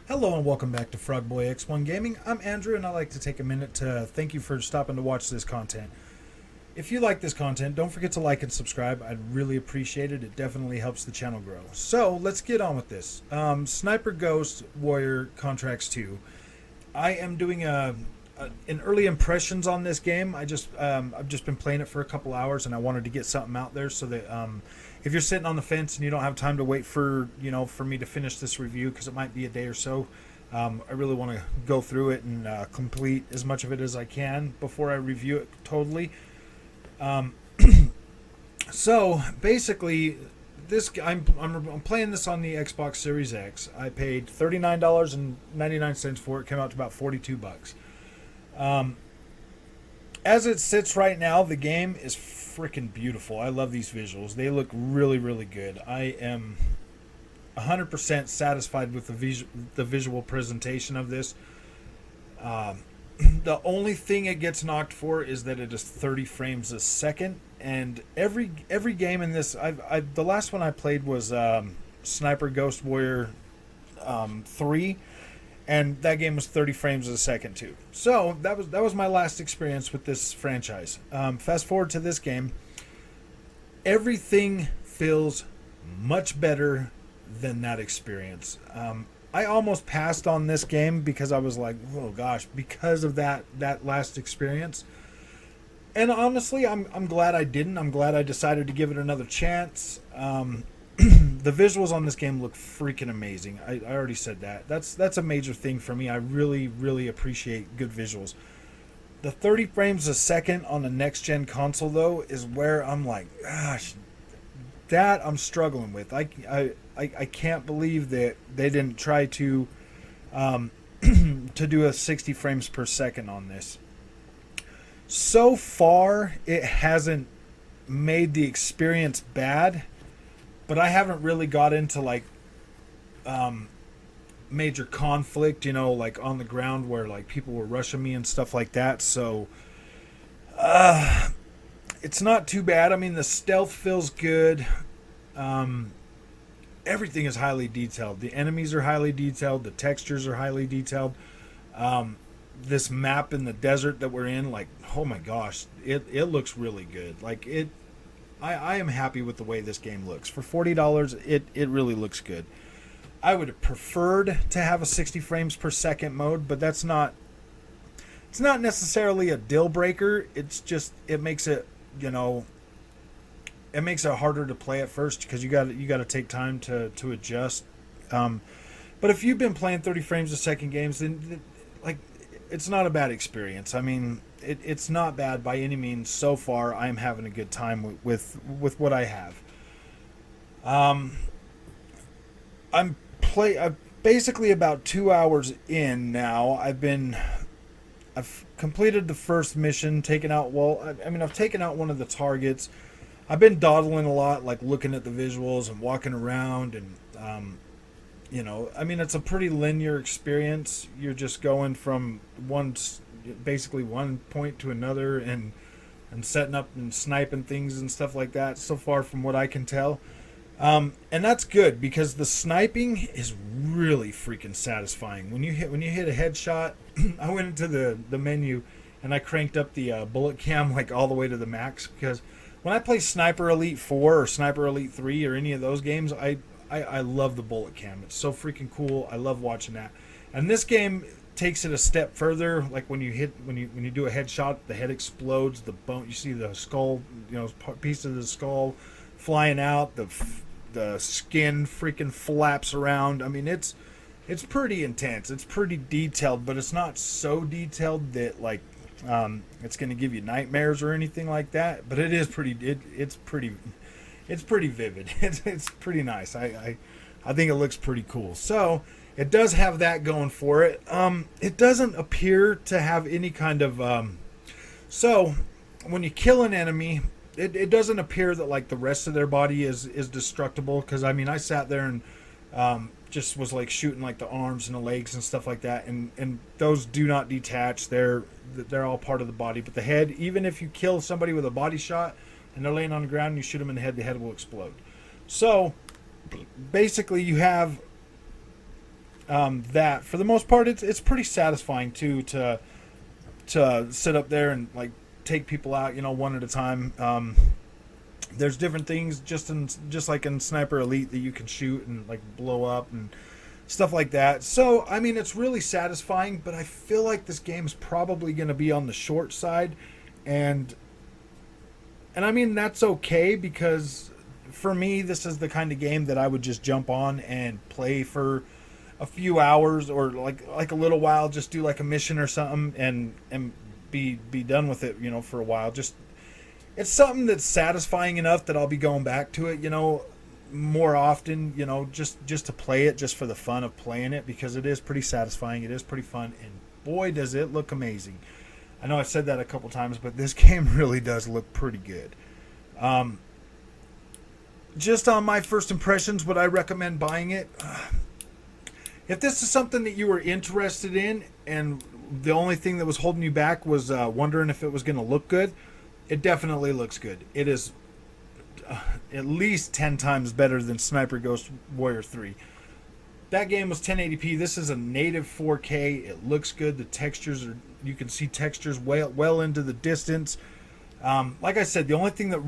Hello and welcome back to Frogboy X1 Gaming. I'm Andrew and I'd like to take a minute to thank you for stopping to watch this content. If you like this content, don't forget to like and subscribe. I'd really appreciate it. It definitely helps the channel grow. So let's get on with this. Sniper Ghost Warrior Contracts 2. I am doing an early impressions on this game. I've just been playing it for a couple hours and I wanted to get something out there so that if you're sitting on the fence and you don't have time to wait for for me to finish this review because it might be a day or so, I really want to go through it and complete as much of it as I can before I review it totally. Um, so basically, I'm playing this on the Xbox Series X. I paid $39.99 for it. Came out to about $42. As it sits right now, the game is freaking beautiful. I love these visuals. They look really, really good. I am 100% satisfied with the visual presentation of this. The only thing it gets knocked for is that it is 30 frames a second, and every game in this, the last one I played was Sniper Ghost Warrior 3, and that game was 30 frames a second too. So that was my last experience with this franchise. Fast forward to this game, everything feels much better than that experience. I almost passed on this game because I was like, oh gosh, because of that last experience. And honestly, I'm glad I didn't. I'm glad I decided to give it another chance. The visuals on this game look freaking amazing. I already said that. That's a major thing for me. I really, really appreciate good visuals. The 30 frames a second on the next gen console though is where I'm like, gosh, that I'm struggling with. I can't believe that they didn't try to to do a 60 frames per second on this. So far, it hasn't made the experience bad, but I haven't really got into like major conflict, like on the ground where like people were rushing me and stuff like that. So it's not too bad. I mean, the stealth feels good. Everything is highly detailed. The enemies are highly detailed. The textures are highly detailed. This map in the desert that we're in, like, oh my gosh, it looks really good. Like it, I am happy with the way this game looks. For $40, it really looks good. I would have preferred to have a 60 frames per second mode, but it's not necessarily a deal breaker. It's just it makes it it makes it harder to play at first because you got to take time to adjust. But if you've been playing 30 frames a second games, then like it's not a bad experience. I mean, it's not bad by any means. So far, I'm having a good time with what I have. I'm basically about 2 hours in now. I've completed the first mission, taken out. Well, I mean, I've taken out one of the targets. I've been dawdling a lot, like looking at the visuals and walking around, and I mean, it's a pretty linear experience. You're just going from basically one point to another, and setting up and sniping things and stuff like that. So far, from what I can tell, and that's good because the sniping is really freaking satisfying. When you hit a headshot, I went into the menu and I cranked up the bullet cam like all the way to the max because when I play Sniper Elite 4 or Sniper Elite 3 or any of those games, I love the bullet cam. It's so freaking cool. I love watching that. And this game takes it a step further. Like when you do a headshot, the head explodes, the bone, you see the skull, piece of the skull flying out, the skin freaking flaps around. I mean, it's pretty intense. It's pretty detailed, but it's not so detailed that like it's going to give you nightmares or anything like that. But it is pretty. It's pretty vivid. It's pretty nice. I think it looks pretty cool. So it does have that going for it. It doesn't appear to have any kind of. So when you kill an enemy, it doesn't appear that like the rest of their body is destructible. Because I mean, I sat there and just was like shooting like the arms and the legs and stuff like that, and those do not detach. They're all part of the body. But the head, even if you kill somebody with a body shot and they're laying on the ground and you shoot them in the head will explode. So basically you have that for the most part, it's pretty satisfying too to sit up there and like take people out, one at a time. There's different things just like in Sniper Elite that you can shoot and like blow up and stuff like that. So I mean, it's really satisfying, but I feel like this game's probably going to be on the short side, and I mean that's okay, because for me this is the kind of game that I would just jump on and play for a few hours, or like a little while, just do like a mission or something and be done with it, for a while. Just it's something that's satisfying enough that I'll be going back to it, more often, just to play it, just for the fun of playing it, because it is pretty satisfying. It is pretty fun, and boy, does it look amazing. I know I've said that a couple times, but this game really does look pretty good. Just on my first impressions, would I recommend buying it? If this is something that you were interested in, and the only thing that was holding you back was wondering if it was going to look good, it definitely looks good. It is at least 10 times better than Sniper Ghost Warrior 3. That game was 1080p. This is a native 4K. It looks good. The textures you can see textures well into the distance. Like I said, the only thing that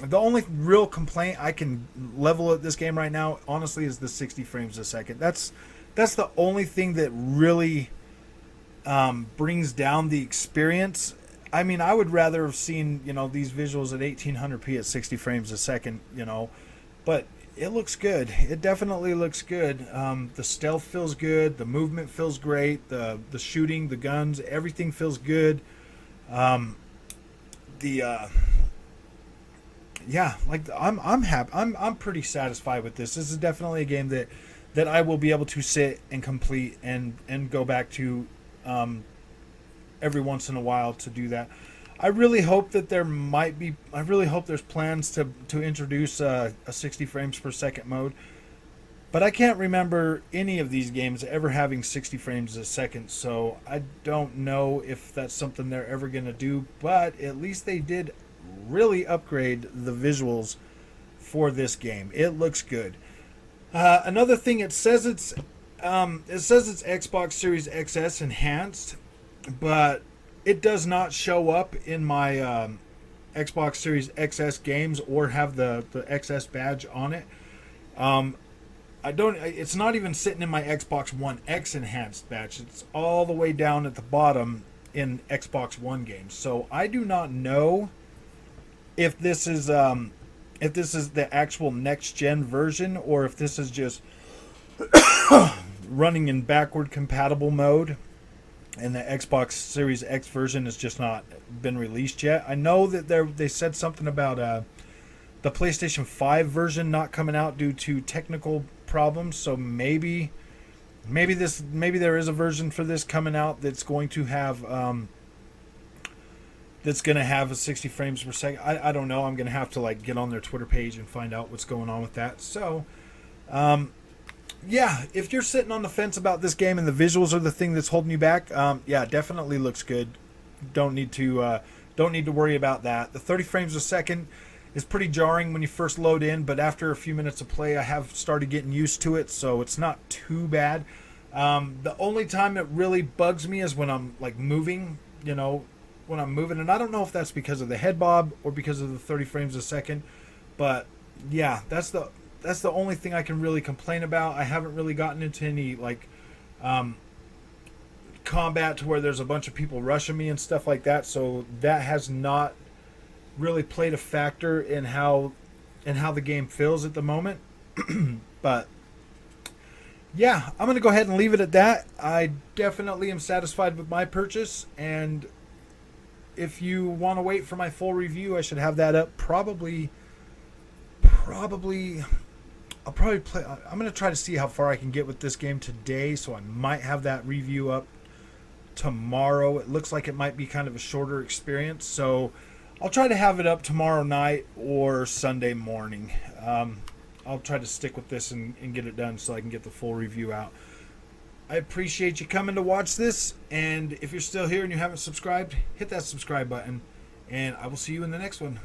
the only real complaint I can level at this game right now, honestly, is the 60 frames a second. That's the only thing that really brings down the experience. I mean, I would rather have seen, these visuals at 1800p at 60 frames a second, but it looks good. It definitely looks good. The stealth feels good. The movement feels great. The shooting, the guns, everything feels good. Yeah, like I'm happy. I'm pretty satisfied with this. This is definitely a game that I will be able to sit and complete and go back to every once in a while to do that. I really hope that I really hope there's plans to introduce a 60 frames per second mode. But I can't remember any of these games ever having 60 frames a second, so I don't know if that's something they're ever going to do, but at least they did really upgrade the visuals for this game. It looks good. Another thing, it says it's Xbox Series XS enhanced, but it does not show up in my Xbox Series XS games or have the XS badge on it. It's not even sitting in my Xbox One X enhanced badge. It's all the way down at the bottom in Xbox One games. So I do not know if this is the actual next gen version, or if this is just running in backward compatible mode, and the Xbox Series X version has just not been released yet. I know that they said something about the PlayStation 5 version not coming out due to technical problems. So maybe there is a version for this coming out that's going to have a 60 frames per second. I don't know. I'm going to have to get on their Twitter page and find out what's going on with that. So, yeah, if you're sitting on the fence about this game and the visuals are the thing that's holding you back, yeah, definitely looks good. Don't need to worry about that. The 30 frames a second is pretty jarring when you first load in, but after a few minutes of play, I have started getting used to it, so it's not too bad. The only time it really bugs me is when I'm moving, when I'm moving, and I don't know if that's because of the head bob or because of the 30 frames a second, but yeah, that's the only thing I can really complain about. I haven't really gotten into any combat to where there's a bunch of people rushing me and stuff like that, so that has not really played a factor in how the game feels at the moment. But yeah, I'm going to go ahead and leave it at that. I definitely am satisfied with my purchase, and if you want to wait for my full review, I should have that up probably I'll probably play. I'm going to try to see how far I can get with this game today, so I might have that review up tomorrow. It looks like it might be kind of a shorter experience, so I'll try to have it up tomorrow night or Sunday morning. I'll try to stick with this and get it done so I can get the full review out. I appreciate you coming to watch this, and if you're still here and you haven't subscribed, hit that subscribe button, and I will see you in the next one.